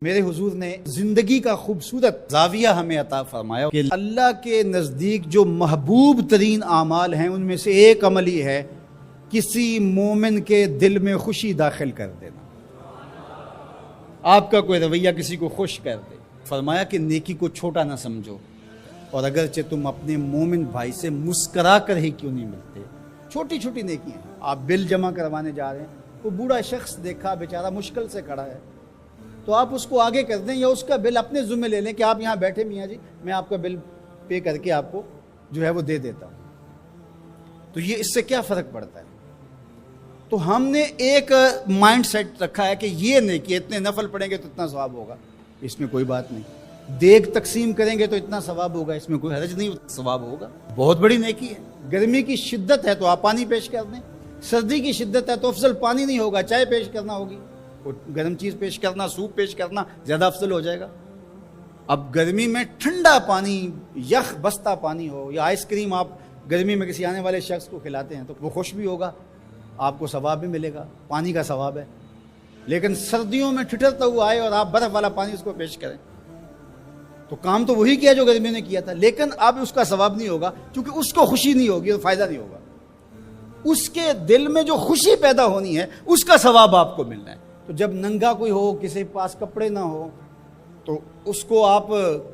میرے حضور نے زندگی کا خوبصورت زاویہ ہمیں عطا فرمایا کہ اللہ کے نزدیک جو محبوب ترین اعمال ہیں ان میں سے ایک عمل ہی ہے کسی مومن کے دل میں خوشی داخل کر دینا. آپ کا کوئی رویہ کسی کو خوش کر دے. فرمایا کہ نیکی کو چھوٹا نہ سمجھو، اور اگرچہ تم اپنے مومن بھائی سے مسکرا کر ہی کیوں نہیں ملتے. چھوٹی چھوٹی نیکی ہیں. آپ بل جمع کروانے جا رہے ہیں، وہ بوڑھا شخص دیکھا بیچارہ مشکل سے کھڑا ہے، تو آپ اس کو آگے کر دیں یا اس کا بل اپنے ذمہ لے لیں کہ آپ یہاں بیٹھے میاں جی، میں آپ کا بل پے کر کے آپ کو جو ہے وہ دے دیتا ہوں. تو یہ اس سے کیا فرق پڑتا ہے؟ تو ہم نے ایک مائنڈ سیٹ رکھا ہے کہ یہ نیکی اتنے نفل پڑھیں گے تو اتنا ثواب ہوگا، اس میں کوئی بات نہیں. دیگ تقسیم کریں گے تو اتنا ثواب ہوگا، اس میں کوئی حرج نہیں، ثواب ہوگا. بہت بڑی نیکی ہے. گرمی کی شدت ہے تو آپ پانی پیش کر دیں، سردی کی شدت ہے تو افضل پانی نہیں ہوگا، چائے پیش کرنا ہوگی، گرم چیز پیش کرنا، سوپ پیش کرنا زیادہ افضل ہو جائے گا. اب گرمی میں ٹھنڈا پانی، یخ بستہ پانی ہو یا آئس کریم آپ گرمی میں کسی آنے والے شخص کو کھلاتے ہیں تو وہ خوش بھی ہوگا، آپ کو ثواب بھی ملے گا، پانی کا ثواب ہے. لیکن سردیوں میں ٹھٹرتا ہوا آئے اور آپ برف والا پانی اس کو پیش کریں تو کام تو وہی کیا جو گرمی نے کیا تھا، لیکن اب اس کا ثواب نہیں ہوگا کیونکہ اس کو خوشی نہیں ہوگی اور فائدہ نہیں ہوگا. اس کے دل میں جو خوشی پیدا ہونی ہے اس کا ثواب آپ کو ملنا ہے. تو جب ننگا کوئی ہو، کسی کے پاس کپڑے نہ ہو، تو اس کو آپ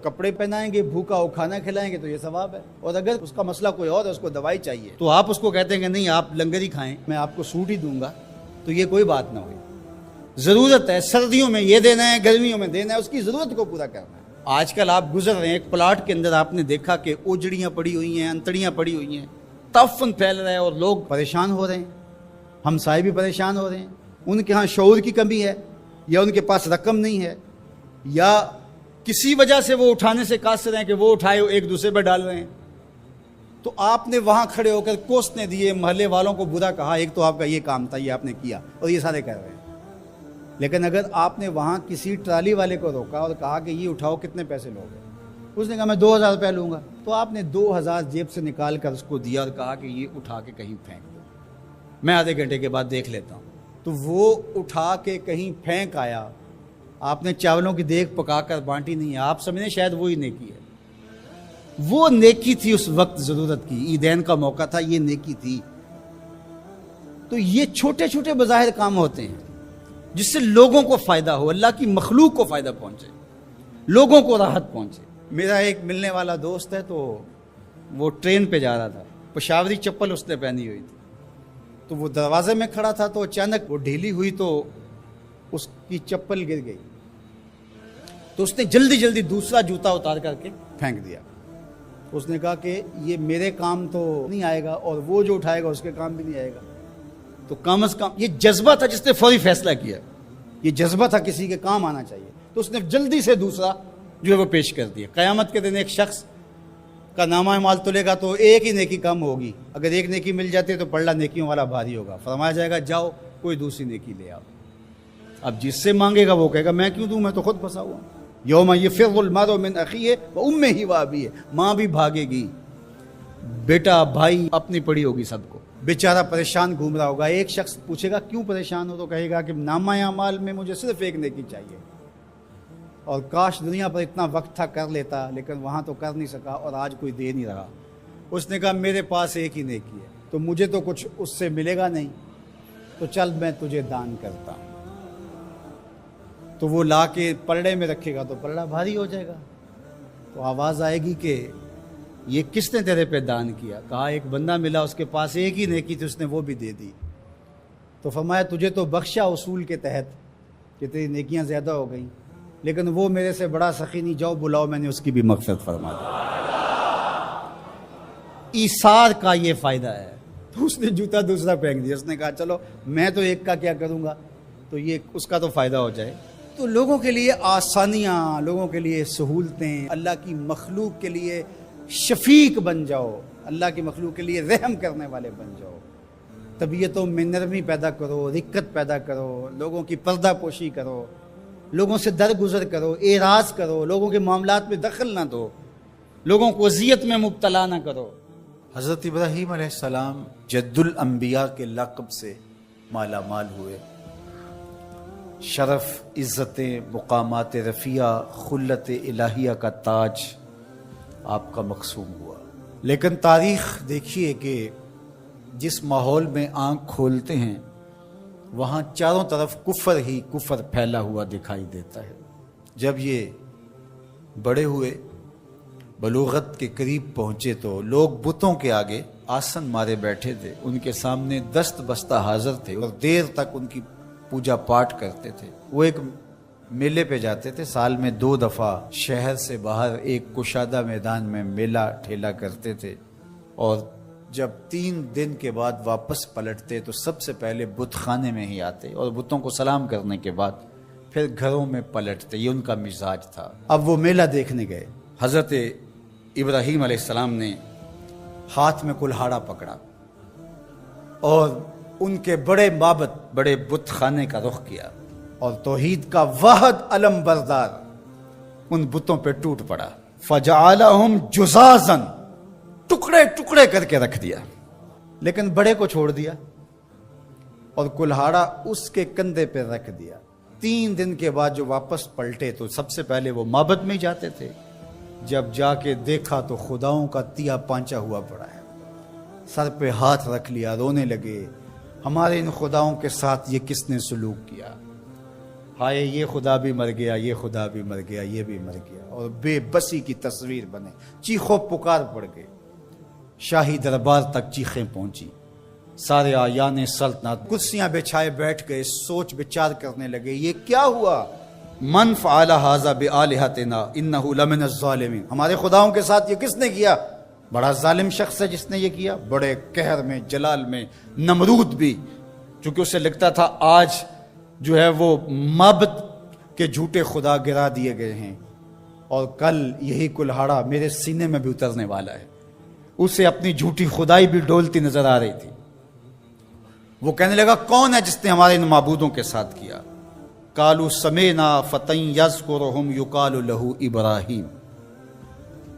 کپڑے پہنائیں گے، بھوکا ہو کھانا کھلائیں گے تو یہ ثواب ہے. اور اگر اس کا مسئلہ کوئی اور ہے، اس کو دوائی چاہیے، تو آپ اس کو کہتے ہیں کہ نہیں آپ لنگر ہی کھائیں، میں آپ کو سوٹ ہی دوں گا، تو یہ کوئی بات نہ ہوئی. ضرورت ہے سردیوں میں یہ دینا ہے، گرمیوں میں دینا ہے، اس کی ضرورت کو پورا کرنا ہے. آج کل آپ گزر رہے ہیں ایک پلاٹ کے اندر، آپ نے دیکھا کہ اوجڑیاں پڑی ہوئی ہیں، انتڑیاں پڑی ہوئی ہیں، تعفن پھیل رہا ہے اور لوگ پریشان ہو رہے ہیں، ہمسائے بھی پریشان ہو رہے ہیں. ان کے ہاں شعور کی کمی ہے، یا ان کے پاس رقم نہیں ہے، یا کسی وجہ سے وہ اٹھانے سے قاصر ہیں کہ وہ اٹھائے ایک دوسرے پہ ڈال رہے ہیں. تو آپ نے وہاں کھڑے ہو کر کوسنے دیے، محلے والوں کو برا کہا، ایک تو آپ کا یہ کام تھا، یہ آپ نے کیا اور یہ سارے کر رہے ہیں. لیکن اگر آپ نے وہاں کسی ٹرالی والے کو روکا اور کہا کہ یہ اٹھاؤ، کتنے پیسے لوگے؟ اس نے کہا میں 2000 روپے لوں گا. تو آپ نے 2000 جیب سے نکال کر اس کو دیا اور کہا کہ یہ اٹھا کے کہیں پھینک دو، میں آدھے گھنٹے کے بعد دیکھ لیتا ہوں. تو وہ اٹھا کے کہیں پھینک آیا. آپ نے چاولوں کی دیگ پکا کر بانٹی نہیں ہے، آپ سمجھیں شاید وہی نیکی ہے. وہ نیکی تھی اس وقت ضرورت کی، عیدین کا موقع تھا، یہ نیکی تھی. تو یہ چھوٹے چھوٹے بظاہر کام ہوتے ہیں جس سے لوگوں کو فائدہ ہو، اللہ کی مخلوق کو فائدہ پہنچے، لوگوں کو راحت پہنچے. میرا ایک ملنے والا دوست ہے، تو وہ ٹرین پہ جا رہا تھا، پشاوری چپل اس نے پہنی ہوئی تھی، تو وہ دروازے میں کھڑا تھا، تو اچانک وہ ڈھیلی ہوئی تو اس کی چپل گر گئی. تو اس نے جلدی جلدی دوسرا جوتا اتار کر کے پھینک دیا. اس نے کہا کہ یہ میرے کام تو نہیں آئے گا اور وہ جو اٹھائے گا اس کے کام بھی نہیں آئے گا. تو کم از کم یہ جذبہ تھا جس نے فوری فیصلہ کیا، یہ جذبہ تھا کسی کے کام آنا چاہیے، تو اس نے جلدی سے دوسرا جو ہے وہ پیش کر دیا. قیامت کے دن ایک شخص کا نامہ اعمال تلے گا تو ایک ہی نیکی کم ہوگی، اگر ایک نیکی مل جاتی ہے تو پلڑا نیکیوں والا بھاری ہوگا. فرمایا جائے گا جاؤ کوئی دوسری نیکی لے آؤ. اب جس سے مانگے گا وہ کہے گا میں کیوں دوں، میں تو خود پھنسا ہوا. یوم یفر المرء من اخیہ وامہ وابیہ، ماں بھی بھاگے گی، بیٹا بھائی اپنی پڑی ہوگی سب کو، بیچارہ پریشان گھوم رہا ہوگا. ایک شخص پوچھے گا کیوں پریشان ہو، تو کہے گا کہ نامہ اعمال میں مجھے صرف ایک نیکی چاہیے، اور کاش دنیا پر اتنا وقت تھا کر لیتا، لیکن وہاں تو کر نہیں سکا اور آج کوئی دے نہیں رہا. اس نے کہا میرے پاس ایک ہی نیکی ہے، تو مجھے تو کچھ اس سے ملے گا نہیں، تو چل میں تجھے دان کرتا ہوں. تو وہ لا کے پلڑے میں رکھے گا تو پلڑا بھاری ہو جائے گا. تو آواز آئے گی کہ یہ کس نے تیرے پہ دان کیا؟ کہا ایک بندہ ملا، اس کے پاس ایک ہی نیکی تھی، اس نے وہ بھی دے دی. تو فرمایا تجھے تو بخشا اصول کے تحت کہ تیری نیکیاں زیادہ ہو گئیں، لیکن وہ میرے سے بڑا سخی نہیں، جاؤ بلاؤ، میں نے اس کی بھی مغفرت فرما دی. ایثار کا یہ فائدہ ہے. تو اس نے جوتا دوسرا پھینک دیا. اس نے کہا چلو میں تو ایک کا کیا کروں گا، تو یہ اس کا تو فائدہ ہو جائے. تو لوگوں کے لیے آسانیاں، لوگوں کے لیے سہولتیں، اللہ کی مخلوق کے لیے شفیق بن جاؤ، اللہ کی مخلوق کے لیے رحم کرنے والے بن جاؤ. طبیعتوں میں نرمی پیدا کرو، رقت پیدا کرو، لوگوں کی پردہ پوشی کرو، لوگوں سے درگزر کرو، اعراض کرو، لوگوں کے معاملات میں دخل نہ دو، لوگوں کو اذیت میں مبتلا نہ کرو. حضرت ابراہیم علیہ السلام جد الانبیاء کے لقب سے مالا مال ہوئے. شرف، عزتیں، مقامات رفیع، خلت الہیہ کا تاج آپ کا مقسوم ہوا۔ لیکن تاریخ دیکھیے کہ جس ماحول میں آنکھ کھولتے ہیں وہاں چاروں طرف کفر ہی کفر پھیلا ہوا دکھائی دیتا ہے۔ جب یہ بڑے ہوئے، بلوغت کے قریب پہنچے تو لوگ بتوں کے آگے آسن مارے بیٹھے تھے، ان کے سامنے دست بستہ حاضر تھے اور دیر تک ان کی پوجا پاٹ کرتے تھے۔ وہ ایک میلے پہ جاتے تھے، سال میں 2 دفعہ شہر سے باہر ایک کشادہ میدان میں میلہ ٹھیلا کرتے تھے، اور جب 3 دن کے بعد واپس پلٹتے تو سب سے پہلے بت خانے میں ہی آتے اور بتوں کو سلام کرنے کے بعد پھر گھروں میں پلٹتے۔ یہ ان کا مزاج تھا۔ اب وہ میلہ دیکھنے گئے، حضرت ابراہیم علیہ السلام نے ہاتھ میں کلہاڑا پکڑا اور ان کے بڑے معبد، بڑے بت خانے کا رخ کیا، اور توحید کا واحد علم بردار ان بتوں پہ ٹوٹ پڑا۔ فجعلہم جزازا، ٹکڑے ٹکڑے کر کے رکھ دیا، لیکن بڑے کو چھوڑ دیا اور کلہاڑا اس کے کندھے پہ رکھ دیا۔ 3 دن کے بعد جو واپس پلٹے تو سب سے پہلے وہ معبد میں جاتے تھے، جب جا کے دیکھا تو خداؤں کا تیا پانچا ہوا پڑا ہے، سر پہ ہاتھ رکھ لیا، رونے لگے، ہمارے ان خداؤں کے ساتھ یہ کس نے سلوک کیا، ہائے یہ خدا بھی مر گیا، یہ خدا بھی مر گیا، یہ بھی مر گیا، اور بے بسی کی تصویر بنے، چیخو پکار پڑ گئے، شاہی دربار تک چیخیں پہنچی، سارے آیان سلطنت کرسیاں بچھائے بیٹھ گئے، سوچ بچار کرنے لگے یہ کیا ہوا۔ من فعل ھذا بآلہتنا انہ لمن الظالمین، ہمارے خداؤں کے ساتھ یہ کس نے کیا؟ بڑا ظالم شخص ہے جس نے یہ کیا۔ بڑے قہر میں، جلال میں، نمرود بھی، چونکہ اسے لگتا تھا آج جو ہے وہ معبد کے جھوٹے خدا گرا دیے گئے ہیں اور کل یہی کلہاڑا میرے سینے میں بھی اترنے والا ہے۔ اسے اپنی جھوٹی خدائی بھی ڈولتی نظر آ رہی تھی۔ وہ کہنے لگا کون ہے جس نے ہمارے ان معبودوں کے ساتھ کیا؟ قالوا سمعنا فتى يذكرهم يقال له ابراہیم۔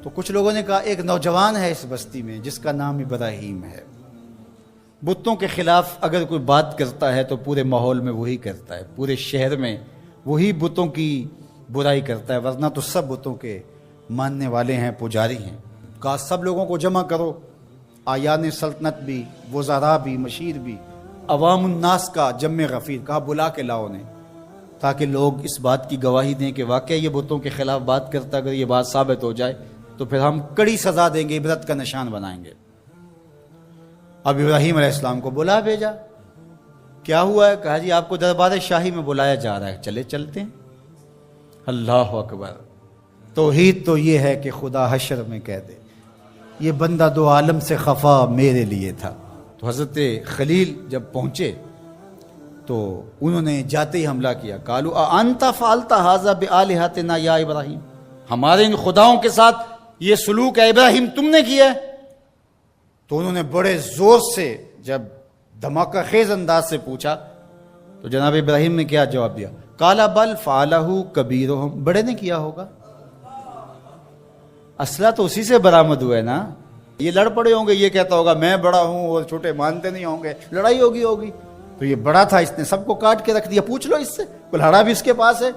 تو کچھ لوگوں نے کہا ایک نوجوان ہے اس بستی میں جس کا نام ابراہیم ہے۔ بتوں کے خلاف اگر کوئی بات کرتا ہے تو پورے ماحول میں وہی کرتا ہے، پورے شہر میں وہی بتوں کی برائی کرتا ہے، ورنہ تو سب بتوں کے ماننے والے ہیں، پجاری ہیں۔ کہا سب لوگوں کو جمع کرو، آیان سلطنت بھی، وزراء بھی، مشیر بھی، عوام الناس کا جمع غفیر، کہا بلا کے لاؤ انہیں تاکہ لوگ اس بات کی گواہی دیں کہ واقعی یہ بتوں کے خلاف بات کرتا، اگر یہ بات ثابت ہو جائے تو پھر ہم کڑی سزا دیں گے، عبرت کا نشان بنائیں گے۔ اب ابراہیم علیہ السلام کو بلا بھیجا، کیا ہوا ہے؟ کہا جی آپ کو دربار شاہی میں بلایا جا رہا ہے، چلے چلتے ہیں۔ اللہ اکبر، توحید تو یہ ہے کہ خدا حشر میں کہہ دے یہ بندہ 2 عالم سے خفا میرے لیے تھا۔ تو حضرت خلیل جب پہنچے تو انہوں نے جاتے ہی حملہ کیا، قالوا انت فعلت ھذا بآلہتنا یا ابراہیم، ہمارے ان خداؤں کے ساتھ یہ سلوک ہے ابراہیم تم نے کیا ہے؟ تو انہوں نے بڑے زور سے جب دھماکہ خیز انداز سے پوچھا تو جناب ابراہیم نے کیا جواب دیا؟ قال بل فعلہ کبیرہم، بڑے نے کیا ہوگا، اسلحہ تو اسی سے برآمد ہوا ہے نا، یہ لڑ پڑے ہوں گے، یہ کہتا ہوگا میں بڑا ہوں اور چھوٹے مانتے نہیں ہوں گے، لڑائی ہوگی تو یہ بڑا تھا، اس نے سب کو کاٹ کے رکھ دیا، پوچھ لو اس سے، کلہاڑا بھی اس کے پاس ہے۔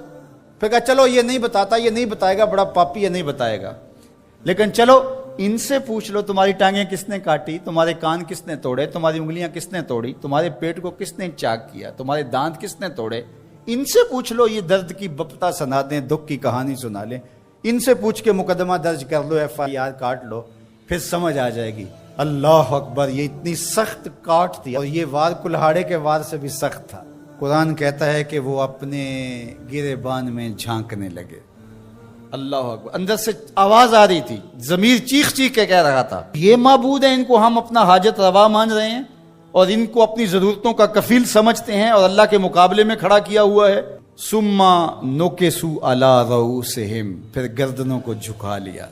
پھر کہا چلو یہ نہیں بتاتا، یہ نہیں بتائے گا، بڑا پاپی یہ نہیں بتائے گا، لیکن چلو ان سے پوچھ لو تمہاری ٹانگیں کس نے کاٹی، تمہارے کان کس نے توڑے، تمہاری انگلیاں کس نے توڑی، تمہارے پیٹ کو کس نے چاک کیا، تمہارے دانت کس نے توڑے، ان سے پوچھ لو، یہ درد کی بپتا سنا دیں، دکھ کی کہانی سنا لیں، ان سے پوچھ کے مقدمہ درج کر لو، FIR کاٹ لو، پھر سمجھ آ جائے گی۔ اللہ اکبر، یہ اتنی سخت کاٹ تھی اور یہ وار کلہاڑے کے وار سے بھی سخت تھا۔ قرآن کہتا ہے کہ وہ اپنے گریبان میں جھانکنے لگے۔ اللہ اکبر، اندر سے آواز آ رہی تھی، ضمیر چیخ چیخ کے کہہ رہا تھا یہ معبود ہیں، ان کو ہم اپنا حاجت روا مان رہے ہیں اور ان کو اپنی ضرورتوں کا کفیل سمجھتے ہیں اور اللہ کے مقابلے میں کھڑا کیا ہوا ہے۔ ثم نکسوا علی رؤوسہم، پھر گردنوں کو جھکا لیا،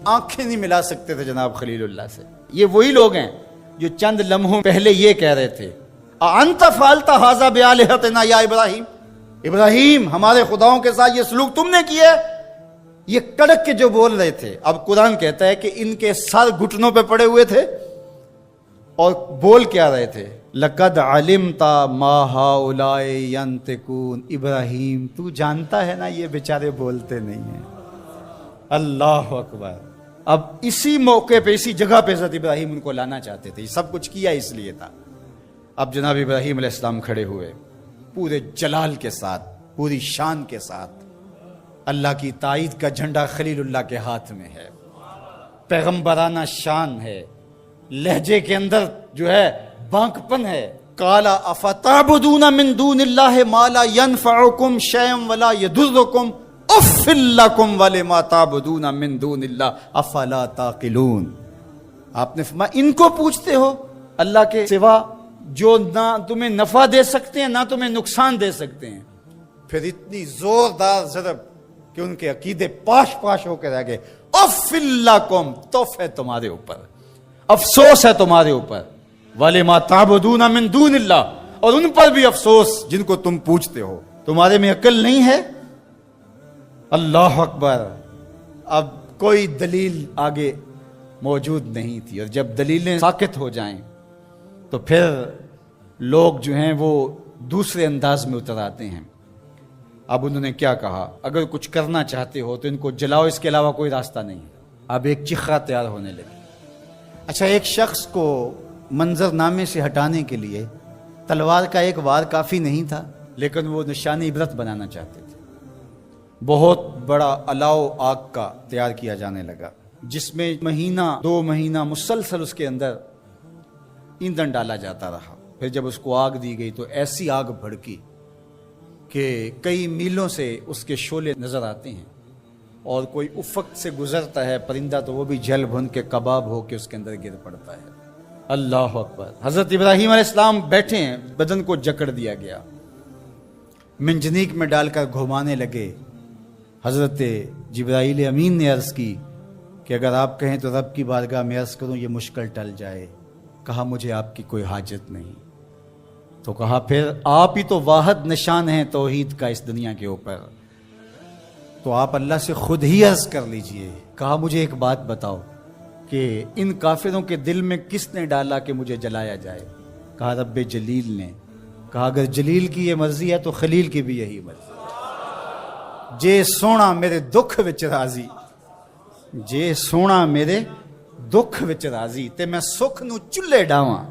آنکھیں نہیں ملا سکتے تھے جناب خلیل اللہ سے۔ یہ وہی لوگ ہیں جو چند لمحوں پہلے یہ کہہ رہے تھے انت فعلت ھذا بآلہتنا یا ابراہیم، ابراہیم ہمارے خداؤں کے ساتھ یہ سلوک تم نے کیا ہے۔ یہ کڑک کے جو بول رہے تھے، اب قرآن کہتا ہے کہ ان کے سر گھٹنوں پہ پڑے ہوئے تھے اور بول کیا رہے تھے؟ لقد علمت ما هؤلاء ينطقون، ابراہیم تو جانتا ہے نا یہ بیچارے بولتے نہیں ہیں۔ اللہ اکبر۔ اب اسی موقع پہ، اسی جگہ پہ حضرت ابراہیم ان کو لانا چاہتے تھے، یہ سب کچھ کیا اس لیے تھا۔ اب جناب ابراہیم علیہ السلام کھڑے ہوئے پورے جلال کے ساتھ، پوری شان کے ساتھ، اللہ کی تائید کا جھنڈا خلیل اللہ کے ہاتھ میں ہے، پیغمبرانہ شان ہے، لہجے کے اندر جو ہے بانک پن ہے۔ قالا افتعبدون من دون اللہ ما لا ينفعکم شیئا ولا یضرکم اف لکم ولما تعبدون من دون اللہ افلا تعقلون۔ آپ نے فرمایا ان کو پوچھتے ہو اللہ کے سوا جو نہ تمہیں نفع دے سکتے ہیں نہ تمہیں نقصان دے سکتے ہیں۔ پھر اتنی زوردار ضرب کہ ان کے عقیدے پاش پاش ہو کے رہ گئے۔ اف لکم، توف ہے تمہارے اوپر، افسوس ہے تمہارے اوپر، وَلِمَا تَعْبُدُونَ مِن دُونِ اللَّهِ، اور ان پر بھی افسوس جن کو تم پوچھتے ہو، تمہارے میں عقل نہیں ہے؟ اللہ اکبر۔ اب کوئی دلیل آگے موجود نہیں تھی، اور جب دلیلیں ساکت ہو جائیں تو پھر لوگ جو ہیں وہ دوسرے انداز میں اتر آتے ہیں۔ اب انہوں نے کیا کہا؟ اگر کچھ کرنا چاہتے ہو تو ان کو جلاؤ، اس کے علاوہ کوئی راستہ نہیں۔ اب ایک چخا تیار ہونے لگی۔ اچھا، ایک شخص کو منظر نامے سے ہٹانے کے لیے تلوار کا ایک وار کافی نہیں تھا، لیکن وہ نشانی عبرت بنانا چاہتے تھے۔ بہت بڑا الاؤ آگ کا تیار کیا جانے لگا، جس میں مہینہ 2 مہینہ مسلسل اس کے اندر ایندھن ڈالا جاتا رہا۔ پھر جب اس کو آگ دی گئی تو ایسی آگ بھڑکی کہ کئی میلوں سے اس کے شعلے نظر آتے ہیں، اور کوئی افق سے گزرتا ہے پرندہ تو وہ بھی جل بھن کے کباب ہو کے اس کے اندر گر پڑتا ہے۔ اللہ اکبر۔ حضرت ابراہیم علیہ السلام بیٹھے ہیں، بدن کو جکڑ دیا گیا، منجنیق میں ڈال کر گھمانے لگے۔ حضرت جبرائیل امین نے عرض کی کہ اگر آپ کہیں تو رب کی بارگاہ میں عرض کروں یہ مشکل ٹل جائے۔ کہا مجھے آپ کی کوئی حاجت نہیں۔ تو کہا پھر آپ ہی تو واحد نشان ہیں توحید کا اس دنیا کے اوپر، تو آپ اللہ سے خود ہی عرض کر لیجئے۔ کہا مجھے ایک بات بتاؤ کہ ان کافروں کے دل میں کس نے ڈالا کہ مجھے جلایا جائے؟ کہا رب جلیل نے۔ کہا اگر جلیل کی یہ مرضی ہے تو خلیل کی بھی یہی مرضی ہے۔ جے سونا میرے دکھ وچ راضی، جے سونا میرے دکھ وچ راضی تے میں سکھ نو چلے ڈاواں۔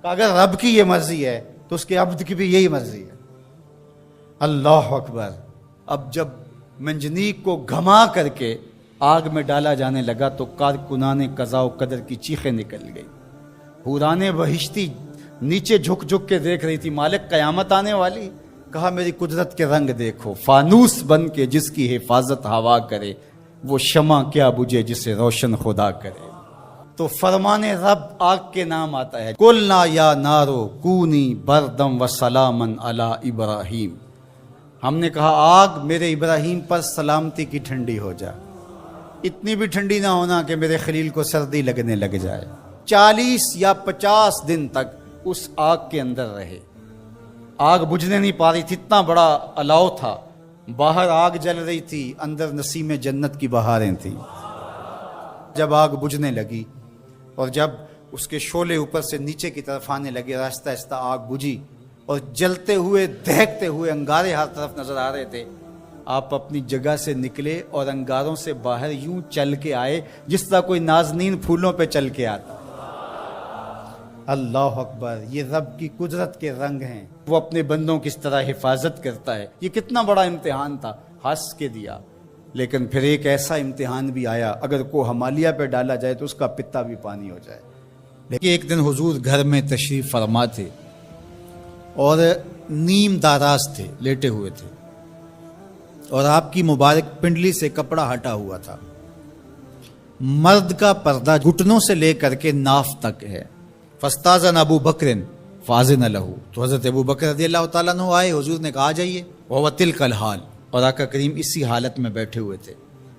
کہا اگر رب کی یہ مرضی ہے تو اس کے عبد کی بھی یہی مرضی ہے۔ اللہ اکبر۔ اب جب منجنیق کو گھما کر کے آگ میں ڈالا جانے لگا تو کارکنان قضاء و قدر کی چیخیں نکل گئی۔ حوران بہشتی نیچے جھک جھک کے دیکھ رہی تھی، مالک قیامت آنے والی۔ کہا میری قدرت کے رنگ دیکھو، فانوس بن کے جس کی حفاظت ہوا کرے، وہ شمع کیا بجھے جسے روشن خدا کرے۔ تو فرمان رب آگ کے نام آتا ہے، قلنا یا نارو کونی بردم و سلامن علی ابراہیم۔ ہم نے کہا آگ میرے ابراہیم پر سلامتی کی ٹھنڈی ہو جا، اتنی بھی ٹھنڈی نہ ہونا کہ میرے خلیل کو سردی لگنے لگ جائے۔ 40 یا 50 دن تک اس آگ کے اندر رہے، آگ بجھنے نہیں پا رہی تھی، اتنا بڑا الاؤ تھا، باہر آگ جل رہی تھی، اندر نسیم جنت کی بہاریں تھیں۔ جب آگ بجھنے لگی اور جب اس کے شعلے اوپر سے نیچے کی طرف آنے لگے، آہستہ آہستہ آگ بجھی اور جلتے ہوئے دہکتے ہوئے انگارے ہر طرف نظر آ رہے تھے۔ آپ اپنی جگہ سے نکلے اور انگاروں سے باہر یوں چل کے آئے جس طرح کوئی نازنین پھولوں پہ چل کے آتا۔ اللہ اکبر۔ یہ رب کی قدرت کے رنگ ہیں، وہ اپنے بندوں کی اس طرح حفاظت کرتا ہے۔ یہ کتنا بڑا امتحان تھا، ہنس کے دیا۔ لیکن پھر ایک ایسا امتحان بھی آیا، اگر کو ہمالیہ پہ ڈالا جائے تو اس کا پتا بھی پانی ہو جائے۔ لیکن ایک دن حضور گھر میں تشریف فرما تھے اور نیم داراز تھے، لیٹے ہوئے تھے، اور آپ کی مبارک پنڈلی سے کپڑا ہٹا ہوا تھا۔ مرد کا پردہ گھٹنوں سے لے کر کے ناف تک ہے۔ فاستاذن ابو بکر فاذن لہ، تو حضرت ابو بکر رضی اللہ تعالیٰ عنہ آئے، حضور نے کہا آ جائیے۔ وہو تلک الحال، اور آقا کریم اسی حالت میں بیٹھے ہوئے تھے۔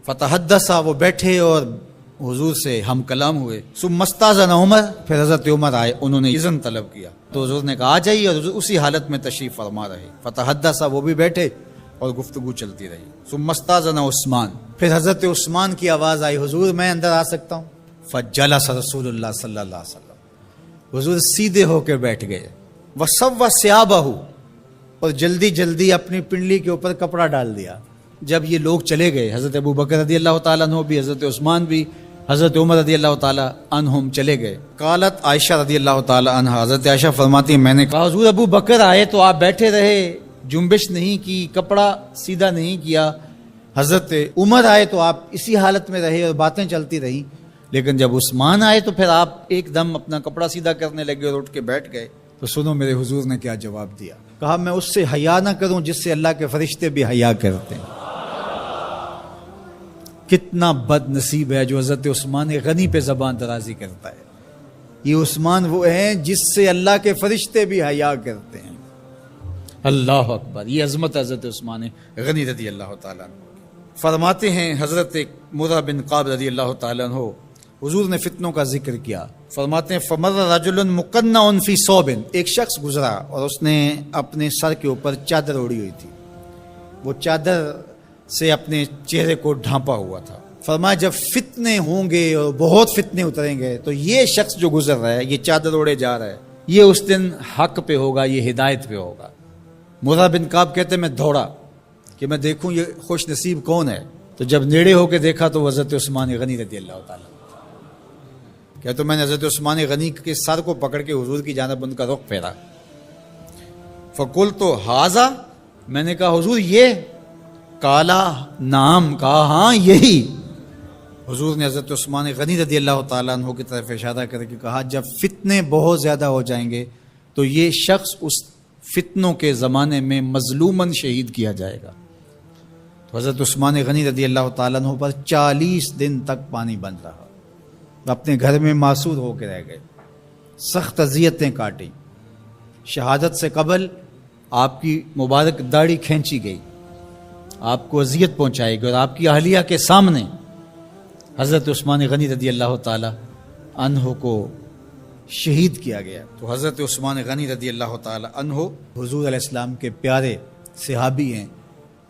فتحدث، وہ بیٹھے اور حضور سے ہم کلام ہوئے۔ ثم استاذن عمر، پھر حضرت عمر آئے، انہوں نے اذن طلب کیا تو حضور نے کہا آ جائیے، اور حضور اسی حالت میں تشریف فرما رہے۔ فتحدث، وہ بھی بیٹھے اور گفتگو چلتی رہی۔ ثم استاذن عثمان، پھر حضرت عثمان کی آواز آئی، حضور میں اندر آ سکتا ہوں؟ فجلس رسول اللہ صلی اللہ علیہ وسلم، حضور سیدھے ہو کے بیٹھ گئے، وَسَوَّ ثِيَابَهُ، اور جلدی جلدی اپنی پنڈلی کے اوپر کپڑا ڈال دیا۔ جب یہ لوگ چلے گئے، حضرت ابو بکر رضی اللہ تعالیٰ عنہ بھی، حضرت عثمان بھی، حضرت عمر رضی اللہ تعالیٰ عنہم چلے گئے۔ قالت عائشہ رضی اللہ تعالیٰ عنہ، حضرت عائشہ فرماتی ہیں میں نے کہا حضور ابو بکر آئے تو آپ بیٹھے رہے، جنبش نہیں کی، کپڑا سیدھا نہیں کیا۔ حضرت عمر آئے تو آپ اسی حالت میں رہے اور باتیں چلتی رہیں، لیکن جب عثمان آئے تو پھر آپ ایک دم اپنا کپڑا سیدھا کرنے لگے اور اٹھ کے بیٹھ گئے۔ تو سنو میرے حضور نے کیا جواب دیا، کہا میں اس سے حیا نہ کروں جس سے اللہ کے فرشتے بھی حیا کرتے ہیں۔ کتنا بد نصیب ہے جو حضرت عثمان غنی پہ زبان درازی کرتا ہے۔ یہ عثمان وہ ہیں جس سے اللہ کے فرشتے بھی حیا کرتے ہیں۔ اللہ اکبر، یہ عظمت حضرت عثمان غنی رضی اللہ تعالیٰ عنہ۔ فرماتے ہیں حضرت مرہ بن قاب رضی اللہ تعالیٰ عنہ، حضور نے فتنوں کا ذکر کیا، فرماتے ہیں فمر رجل مقنع فی ثوب، ایک شخص گزرا اور اس نے اپنے سر کے اوپر چادر اوڑی ہوئی تھی، وہ چادر سے اپنے چہرے کو ڈھانپا ہوا تھا۔ فرمایا جب فتنے ہوں گے اور بہت فتنے اتریں گے تو یہ شخص جو گزر رہا ہے، یہ چادر اوڑے جا رہا ہے، یہ اس دن حق پہ ہوگا، یہ ہدایت پہ ہوگا۔ مرہ بن کعب کہتے ہیں میں دوڑا کہ میں دیکھوں یہ خوش نصیب کون ہے، تو جب نیڑے ہو کے دیکھا تو حضرت عثمان غنی رضی اللہ تعالیٰ، کیا تو میں نے حضرت عثمان غنی کے سر کو پکڑ کے حضور کی جانب ان کا رخ پھیرا۔ فقلت ھذا، میں نے کہا حضور یہ؟ کالا نام، کہا ہاں یہی۔ حضور نے حضرت عثمان غنی رضی اللہ تعالیٰ عنہ کی طرف اشارہ کر کے کہا جب فتنے بہت زیادہ ہو جائیں گے تو یہ شخص اس فتنوں کے زمانے میں مظلوماً شہید کیا جائے گا۔ تو حضرت عثمان غنی رضی اللہ تعالیٰ عنہ پر 40 دن تک پانی بن رہا، اپنے گھر میں معصور ہو کے رہ گئے، سخت اذیتیں کاٹیں۔ شہادت سے قبل آپ کی مبارک داڑھی کھینچی گئی، آپ کو اذیت پہنچائی گئی، اور آپ کی اہلیہ کے سامنے حضرت عثمان غنی رضی اللہ تعالیٰ عنہ کو شہید کیا گیا۔ تو حضرت عثمان غنی رضی اللہ تعالیٰ عنہ حضور علیہ السلام کے پیارے صحابی ہیں۔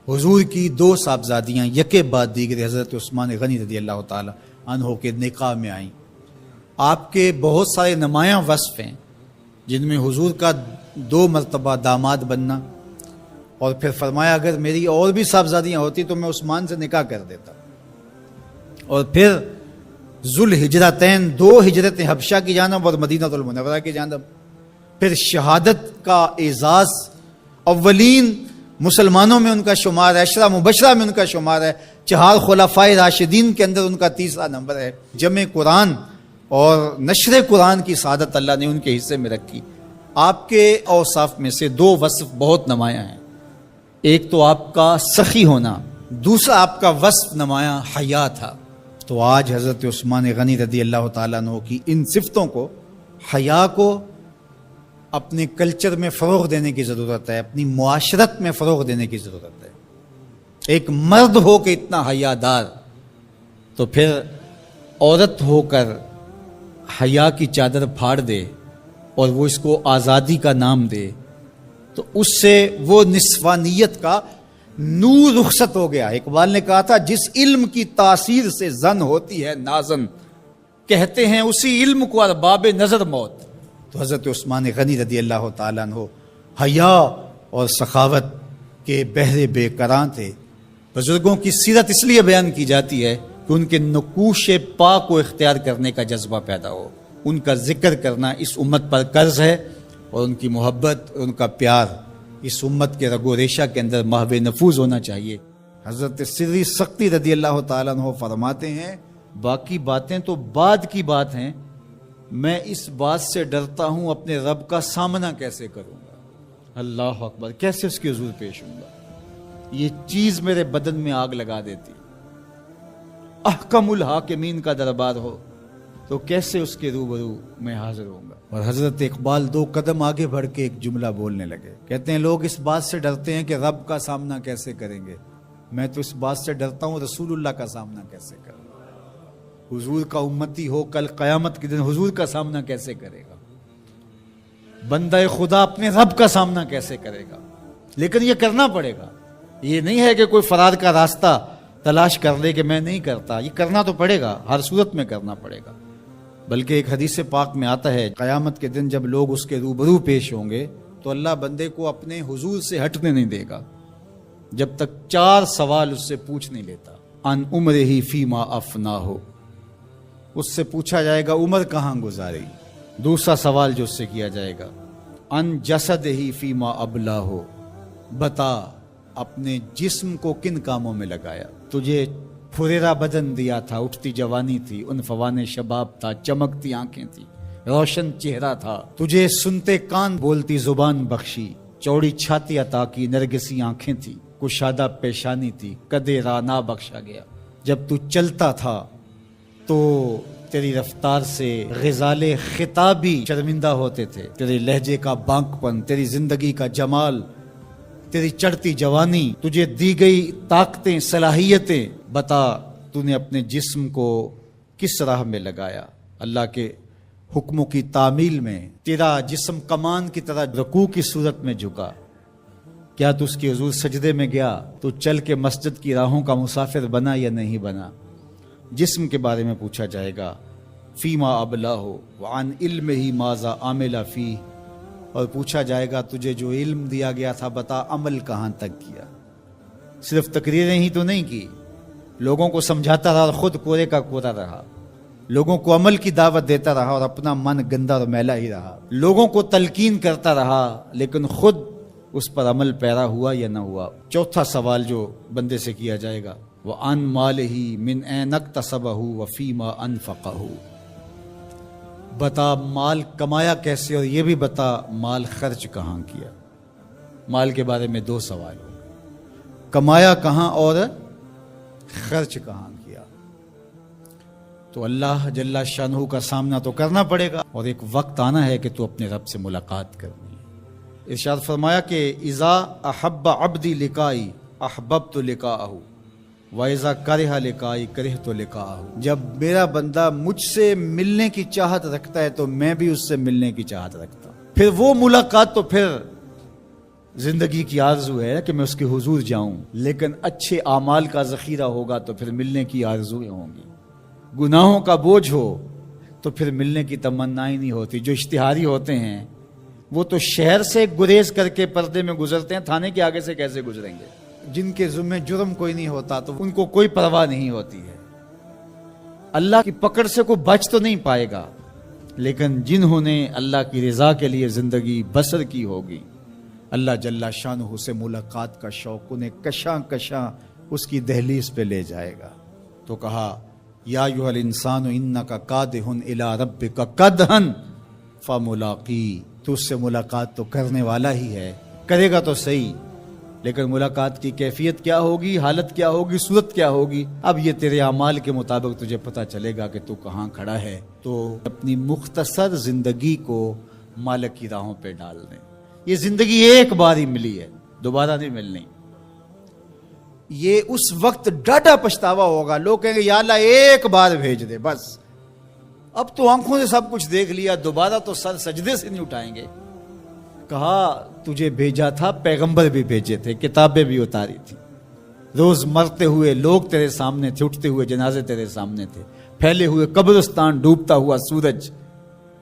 حضور کی 2 صاحبزادیاں یکے بعد دیگر حضرت عثمان غنی رضی اللہ تعالیٰ عنہ کے نکاح میں آئیں۔ آپ کے بہت سارے نمایاں وصف ہیں جن میں حضور کا 2 مرتبہ داماد بننا، اور پھر فرمایا اگر میری اور بھی صاحبزادیاں ہوتی تو میں عثمان سے نکاح کر دیتا، اور پھر ذوالہجرتین 2 ہجرتیں حبشہ کی جانب اور مدینہ المنورہ کی جانب، پھر شہادت کا اعزاز، اولین مسلمانوں میں ان کا شمار ہے، 10 مبشرہ میں ان کا شمار ہے، 4 خلفائے راشدین کے اندر ان کا 3را نمبر ہے، جمع قرآن اور نشر قرآن کی سعادت اللہ نے ان کے حصے میں رکھی۔ آپ کے اوصاف میں سے 2 وصف بہت نمایاں ہیں، ایک تو آپ کا سخی ہونا، دوسرا آپ کا وصف نمایاں حیا تھا۔ تو آج حضرت عثمان غنی رضی اللہ تعالیٰ عنہ کی ان صفتوں کو، حیا کو اپنے کلچر میں فروغ دینے کی ضرورت ہے، اپنی معاشرت میں فروغ دینے کی ضرورت ہے۔ ایک مرد ہو کے اتنا حیا دار، تو پھر عورت ہو کر حیا کی چادر پھاڑ دے اور وہ اس کو آزادی کا نام دے، تو اس سے وہ نسوانیت کا نور رخصت ہو گیا۔ اقبال نے کہا تھا جس علم کی تاثیر سے زن ہوتی ہے نازن، کہتے ہیں اسی علم کو ارباب نظر موت۔ تو حضرت عثمان غنی رضی اللہ تعالیٰ عنہ حیا اور سخاوت کے بہرے بے کراں تھے۔ بزرگوں کی سیرت اس لیے بیان کی جاتی ہے کہ ان کے نقوش پا کو اختیار کرنے کا جذبہ پیدا ہو، ان کا ذکر کرنا اس امت پر قرض ہے، اور ان کی محبت اور ان کا پیار اس امت کے رگ و ریشہ کے اندر محو نفوذ ہونا چاہیے۔ حضرت سری سختی رضی اللہ تعالیٰ عنہ فرماتے ہیں باقی باتیں تو بعد کی بات ہیں، میں اس بات سے ڈرتا ہوں اپنے رب کا سامنا کیسے کروں گا، اللہ اکبر، کیسے اس کے حضور پیش ہوں گا، یہ چیز میرے بدن میں آگ لگا دیتی۔ احکم الحاکمین کا دربار ہو تو کیسے اس کے روبرو میں حاضر ہوں گا۔ اور حضرت اقبال 2 قدم آگے بڑھ کے ایک جملہ بولنے لگے، کہتے ہیں لوگ اس بات سے ڈرتے ہیں کہ رب کا سامنا کیسے کریں گے، میں تو اس بات سے ڈرتا ہوں رسول اللہ کا سامنا کیسے کروں گا۔ حضور کا امتی ہو کل قیامت کے دن حضور کا سامنا کیسے کرے گا، بندہ خدا اپنے رب کا سامنا کیسے کرے گا۔ لیکن یہ کرنا پڑے گا، یہ نہیں ہے کہ کوئی فرار کا راستہ تلاش کر لے کہ میں نہیں کرتا، یہ کرنا تو پڑے گا، ہر صورت میں کرنا پڑے گا۔ بلکہ ایک حدیث پاک میں آتا ہے قیامت کے دن جب لوگ اس کے روبرو پیش ہوں گے تو اللہ بندے کو اپنے حضور سے ہٹنے نہیں دے گا جب تک 4 سوال اس سے پوچھ نہیں لیتا۔ ان عمرہ فیما افنا ہو، اس سے پوچھا جائے گا عمر کہاں گزاری۔ دوسرا سوال جو اس سے کیا جائے گا ان جسد ہی فیما ابلا ہو، بتا اپنے جسم کو کن کاموں میں لگایا۔ تجھے پھریرا بدن دیا تھا، اٹھتی جوانی تھی، عنفوان شباب تھا، چمکتی آنکھیں تھی، روشن چہرہ تھا، تجھے سنتے کان بولتی زبان بخشی، چوڑی چھاتی عطا کی، نرگسی آنکھیں تھی، کشادہ پیشانی تھی، قدِ رانا بخشا گیا۔ جب تو چلتا تھا تو تیری رفتار سے غزال خطابی شرمندہ ہوتے تھے، تیرے لہجے کا بانک پن، تیری زندگی کا جمال، تیری چڑھتی جوانی، تجھے دی گئی طاقتیں، صلاحیتیں، بتا تو نے اپنے جسم کو کس راہ میں لگایا۔ اللہ کے حکموں کی تعمیل میں تیرا جسم کمان کی طرح رکوع کی صورت میں جھکا، کیا تو اس کی حضور سجدے میں گیا؟ تو چل کے مسجد کی راہوں کا مسافر بنا یا نہیں بنا؟ جسم کے بارے میں پوچھا جائے گا فیما ابلا ہو وعن علم ہی ماذا عامل فی، اور پوچھا جائے گا تجھے جو علم دیا گیا تھا بتا عمل کہاں تک کیا۔ صرف تقریریں ہی تو نہیں کی، لوگوں کو سمجھاتا رہا اور خود کورے کا کورا رہا، لوگوں کو عمل کی دعوت دیتا رہا اور اپنا من گندا اور میلا ہی رہا، لوگوں کو تلقین کرتا رہا لیکن خود اس پر عمل پیرا ہوا یا نہ ہوا۔ چوتھا سوال جو بندے سے کیا جائے گا وہ ان مال ہی من این اکتسبہ وفیما انفقہ، بتا مال کمایا کیسے اور یہ بھی بتا مال خرچ کہاں کیا۔ مال کے بارے میں 2 سوال ہوں گے، کمایا کہاں اور خرچ کہاں کیا۔ تو اللہ جل شانہ کا سامنا تو کرنا پڑے گا اور ایک وقت آنا ہے کہ تو اپنے رب سے ملاقات کرنی ہے۔ ارشاد فرمایا کہ اذا احب عبدی لقائی احببت لقاءہ وَإِذَا كَرِهَ لِقَائِي كَرِهْتُ لِقَاءَهُ، جب میرا بندہ مجھ سے ملنے کی چاہت رکھتا ہے تو میں بھی اس سے ملنے کی چاہت رکھتا ہوں۔ پھر وہ ملاقات تو پھر زندگی کی آرزو ہے کہ میں اس کے حضور جاؤں، لیکن اچھے اعمال کا ذخیرہ ہوگا تو پھر ملنے کی آرزویں ہوں گی۔ گناہوں کا بوجھ ہو تو پھر ملنے کی تمنا ہی نہیں ہوتی۔ جو اشتہاری ہوتے ہیں وہ تو شہر سے گریز کر کے پردے میں گزرتے ہیں، تھانے کے آگے سے کیسے گزریں گے؟ جن کے ذمہ جرم کوئی نہیں ہوتا تو ان کو کوئی پرواہ نہیں ہوتی ہے، اللہ کی پکڑ سے کوئی بچ تو نہیں پائے گا، لیکن جنہوں نے اللہ کی رضا کے لیے زندگی بسر کی ہوگی، اللہ جل شانہ سے ملاقات کا شوق انہیں کشاں کشاں اس کی دہلیز پہ لے جائے گا۔ تو کہا یا ایھا الانسان انک کادح الی ربک کدحا فملاقی، تو اس سے ملاقات تو کرنے والا ہی ہے، کرے گا تو صحیح، لیکن ملاقات کی کیفیت کیا ہوگی، حالت کیا ہوگی، صورت کیا ہوگی، اب یہ تیرے اعمال کے مطابق تجھے پتہ چلے گا کہ تو کہاں کھڑا ہے۔ تو اپنی مختصر زندگی کو مالک کی راہوں پہ ڈال دیں۔ یہ زندگی ایک بار ہی ملی ہے، دوبارہ نہیں ملنی۔ یہ اس وقت ڈاڈا پچھتاوا ہوگا، لوگ کہیں گے یا اللہ ایک بار بھیج دے بس، اب تو آنکھوں سے سب کچھ دیکھ لیا، دوبارہ تو سر سجدے سے نہیں اٹھائیں گے۔ کہا تجھے بھیجا تھا، پیغمبر بھی بھیجے تھے، کتابیں بھی اتاری تھی، روز مرتے ہوئے لوگ تیرے سامنے تھے، اٹھتے ہوئے جنازے تیرے سامنے تھے، پھیلے ہوئے قبرستان، ڈوبتا ہوا سورج،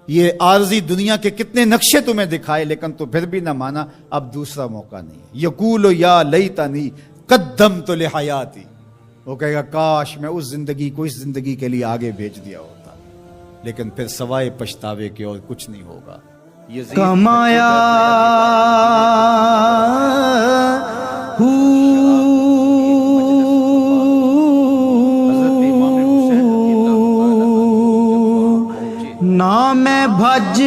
یہ عارضی دنیا کے کتنے نقشے تمہیں دکھائے، لیکن تو پھر بھی نہ مانا۔ اب دوسرا موقع نہیں ہے۔ یقول یا لیتنی قدمت لحیاتی، وہ کہے گا کاش میں اس زندگی کو اس زندگی کے لیے آگے بھیج دیا ہوتا، لیکن پھر سوائے پچھتاوے کے اور کچھ نہیں ہوگا۔ کمایا نام بھج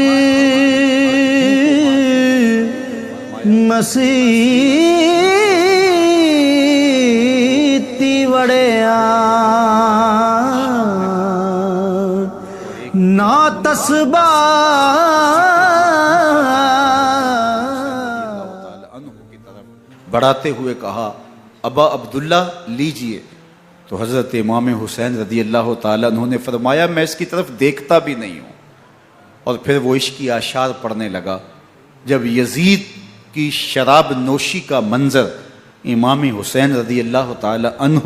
مسیتی وڑیا نا تسبا بڑھاتے ہوئے کہا ابا عبداللہ لیجئے، تو حضرت امام حسین رضی اللہ تعالیٰ عنہ نے فرمایا میں اس کی طرف دیکھتا بھی نہیں ہوں، اور پھر وہ عشقی اشعار پڑھنے لگا۔ جب یزید کی شراب نوشی کا منظر امام حسین رضی اللہ تعالیٰ عنہ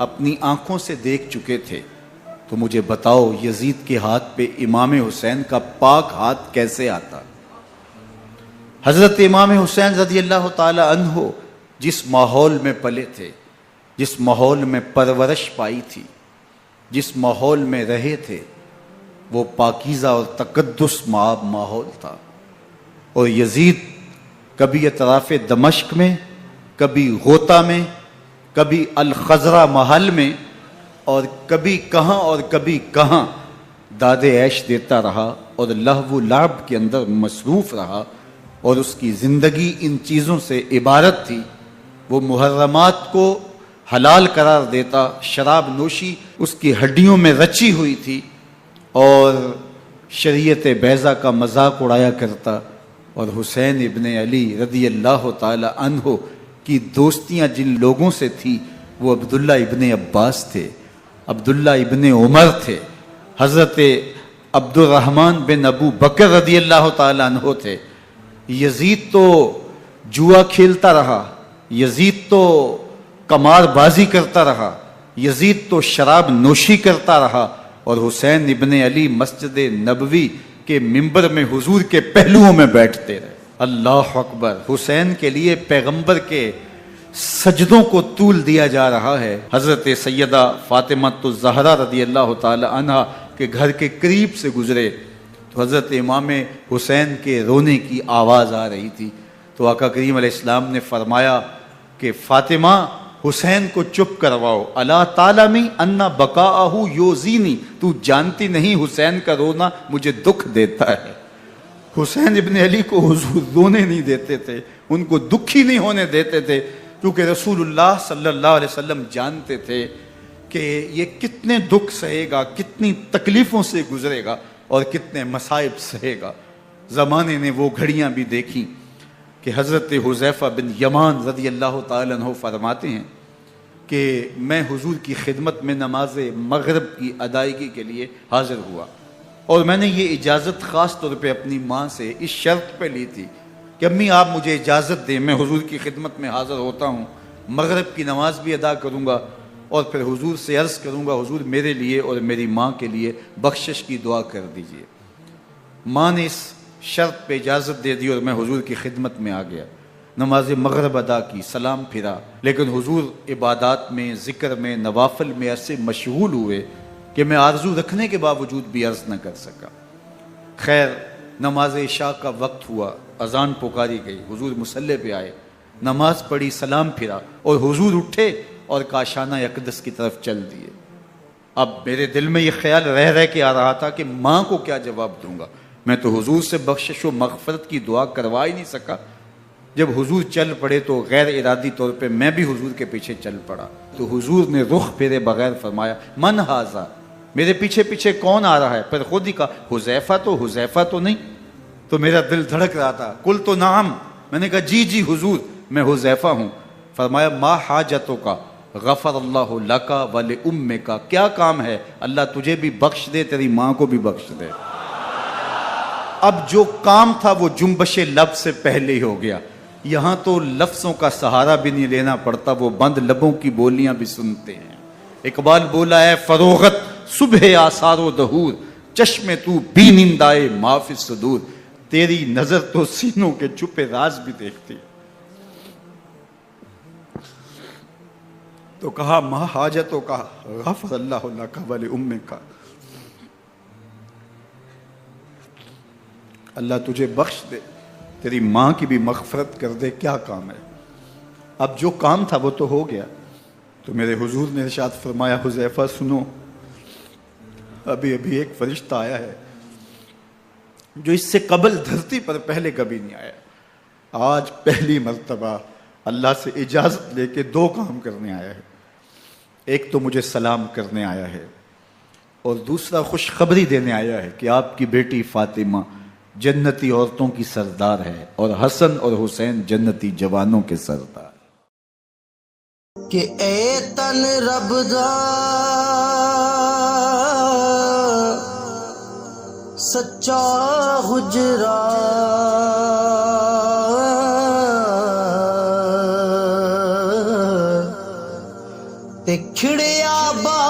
اپنی آنکھوں سے دیکھ چکے تھے تو مجھے بتاؤ یزید کے ہاتھ پہ امام حسین کا پاک ہاتھ کیسے آتا؟ حضرت امام حسین رضی اللہ تعالی عنہ جس ماحول میں پلے تھے، جس ماحول میں پرورش پائی تھی، جس ماحول میں رہے تھے، وہ پاکیزہ اور تقدس مآب ماحول تھا. اور یزید کبھی اطراف دمشق میں، کبھی غوطہ میں، کبھی الخزرہ محل میں، اور کبھی کہاں اور کبھی کہاں داد عیش دیتا رہا اور لہو و لعب کے اندر مصروف رہا، اور اس کی زندگی ان چیزوں سے عبارت تھی. وہ محرمات کو حلال قرار دیتا، شراب نوشی اس کی ہڈیوں میں رچی ہوئی تھی، اور شریعت بیضا کا مذاق اڑایا کرتا. اور حسین ابن علی رضی اللہ تعالی عنہ کی دوستیاں جن لوگوں سے تھی وہ عبداللہ ابن عباس تھے، عبداللہ ابن عمر تھے، حضرت عبد الرحمن بن ابو بکر رضی اللہ تعالی عنہ تھے. یزید تو جوا کھیلتا رہا، یزید تو قمار بازی کرتا رہا، یزید تو شراب نوشی کرتا رہا، اور حسین ابن علی مسجد نبوی کے ممبر میں حضور کے پہلوؤں میں بیٹھتے رہے. اللہ اکبر. حسین کے لیے پیغمبر کے سجدوں کو طول دیا جا رہا ہے. حضرت سیدہ فاطمہ الزہرا رضی اللہ تعالی عنہا کے گھر کے قریب سے گزرے تو حضرت امام حسین کے رونے کی آواز آ رہی تھی. تو آقا کریم علیہ السلام نے فرمایا کہ فاطمہ حسین کو چپ کرواؤ. اللہ تعالیٰ انا بقاءہ یوزینی، تو جانتی نہیں حسین کا رونا مجھے دکھ دیتا ہے. حسین ابن علی کو حضور رونے نہیں دیتے تھے، ان کو دکھی نہیں ہونے دیتے تھے، کیونکہ رسول اللہ صلی اللہ علیہ وسلم جانتے تھے کہ یہ کتنے دکھ سہے گا، کتنی تکلیفوں سے گزرے گا اور کتنے مصائب سہے گا. زمانے نے وہ گھڑیاں بھی دیکھیں کہ حضرت حذیفہ بن یمان رضی اللہ تعالیٰ عنہ فرماتے ہیں کہ میں حضور کی خدمت میں نماز مغرب کی ادائیگی کے لیے حاضر ہوا، اور میں نے یہ اجازت خاص طور پہ اپنی ماں سے اس شرط پہ لی تھی کہ امی آپ مجھے اجازت دیں، میں حضور کی خدمت میں حاضر ہوتا ہوں، مغرب کی نماز بھی ادا کروں گا، اور پھر حضور سے عرض کروں گا حضور میرے لیے اور میری ماں کے لیے بخشش کی دعا کر دیجئے. ماں نے اس شرط پہ اجازت دے دی اور میں حضور کی خدمت میں آ گیا. نماز مغرب ادا کی، سلام پھرا، لیکن حضور عبادات میں، ذکر میں، نوافل میں ایسے مشغول ہوئے کہ میں آرزو رکھنے کے باوجود بھی عرض نہ کر سکا. خیر نماز عشاء کا وقت ہوا، اذان پکاری گئی، حضور مصلی پہ آئے، نماز پڑھی، سلام پھرا، اور حضور اٹھے اور کاشانہ اقدس کی طرف چل دیے. اب میرے دل میں یہ خیال رہ کے آ رہا تھا کہ ماں کو کیا جواب دوں گا، میں تو حضور سے بخشش و مغفرت کی دعا کروا ہی نہیں سکا. جب حضور چل پڑے تو غیر ارادی طور پہ میں بھی حضور کے پیچھے چل پڑا. تو حضور نے رخ پھیرے بغیر فرمایا من ھذا، میرے پیچھے پیچھے کون آ رہا ہے؟ پھر خود ہی کہا حذیفہ تو نہیں. تو میرا دل دھڑک رہا تھا. قلت نعم، میں نے کہا جی حضور میں حذیفہ ہوں. فرمایا ما حاجتک غفر اللہ لک ولامک، کیا کام ہے؟ اللہ تجھے بھی بخش دے، تیری ماں کو بھی بخش دے. اب جو کام تھا وہ جنبش لب سے پہلے ہی ہو گیا. یہاں تو لفظوں کا سہارا بھی نہیں لینا پڑتا، وہ بند لبوں کی بولیاں بھی سنتے ہیں. اقبال بولا ہے فروغت صبح آثار و دہور، چشم تو بی نندائے ما فی الصدور، تیری نظر تو سینوں کے چھپے راز بھی دیکھتی. تو کہا ما حاجتوں کا غفر اللہ لک ولامک، اللہ تجھے بخش دے، تیری ماں کی بھی مغفرت کر دے، کیا کام ہے؟ اب جو کام تھا وہ تو ہو گیا. تو میرے حضور نے ارشاد فرمایا حذیفہ سنو، ابھی ایک فرشتہ آیا ہے جو اس سے قبل دھرتی پر پہلے کبھی نہیں آیا. آج پہلی مرتبہ اللہ سے اجازت لے کے دو کام کرنے آیا ہے. ایک تو مجھے سلام کرنے آیا ہے، اور دوسرا خوشخبری دینے آیا ہے کہ آپ کی بیٹی فاطمہ جنتی عورتوں کی سردار ہے، اور حسن اور حسین جنتی جوانوں کے سردار. کہ اے تن رب دا سچا حجرا، تے کھڑیا با